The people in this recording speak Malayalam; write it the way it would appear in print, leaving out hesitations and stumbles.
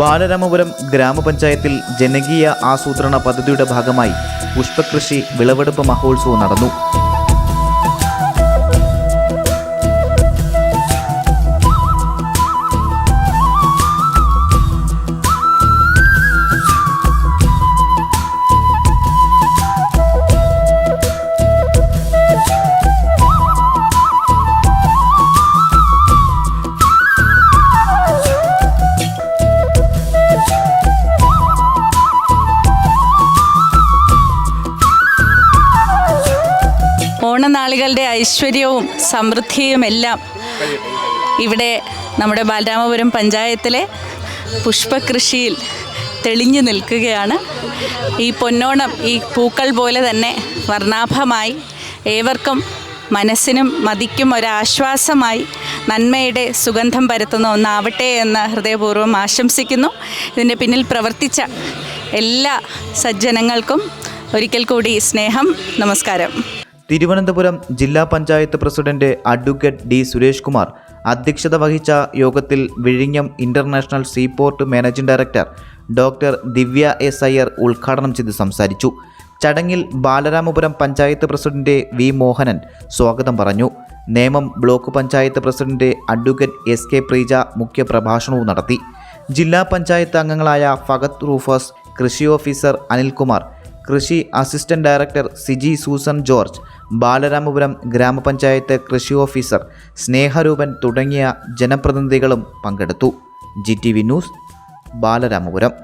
ബാലരാമപുരം ഗ്രാമപഞ്ചായത്തിൽ ജനകീയ ആസൂത്രണ പദ്ധതിയുടെ ഭാഗമായി പുഷ്പകൃഷി വിളവെടുപ്പ് മഹോത്സവം നടന്നു. ഓണനാളുകളുടെ ഐശ്വര്യവും സമൃദ്ധിയുമെല്ലാം ഇവിടെ നമ്മുടെ ബാലരാമപുരം പഞ്ചായത്തിലെ പുഷ്പകൃഷിയിൽ തെളിഞ്ഞു നിൽക്കുകയാണ്. ഈ പൊന്നോണം ഈ പൂക്കൾ പോലെ തന്നെ വർണ്ണാഭമായി ഏവർക്കും മനസ്സിനും മതിക്കും ഒരാശ്വാസമായി നന്മയുടെ സുഗന്ധം പരത്തുന്ന ഒന്നാവട്ടെ എന്ന് ഹൃദയപൂർവ്വം ആശംസിക്കുന്നു. ഇതിൻ്റെ പിന്നിൽ പ്രവർത്തിച്ച എല്ലാ സജ്ജനങ്ങൾക്കും ഒരിക്കൽ കൂടി സ്നേഹം, നമസ്കാരം. തിരുവനന്തപുരം ജില്ലാ panchayat president advocate D Suresh Kumar അധ്യക്ഷത വഹിച്ച യോഗത്തിൽ വിഴിഞ്ഞം international seaport managing director doctor Divya S Iyer ഉദ്ഘാടനം ചെയ്ത് സംസാരിച്ചു. ചടങ്ങിൽ ബാലരാമപുരം പഞ്ചായത്ത് പ്രസിഡന്റ് വി മോഹനൻ സ്വാഗതം പറഞ്ഞു. Nemam block panchayat president advocate S K Preeja മുഖ്യപ്രഭാഷണവും നടത്തി. ജില്ലാ പഞ്ചായത്ത് അംഗങ്ങളായ ഫഗത് റൂഫസ്, കൃഷി ഓഫീസർ അനിൽകുമാർ, കൃഷി assistant director Siji Susan George, Balaramapuram ഗ്രാമപഞ്ചായത്ത് കൃഷി ഓഫീസർ സ്നേഹരൂപൻ തുടങ്ങിയ ജനപ്രതിനിധികളും പങ്കെടുത്തു. GTV news, Balaramapuram.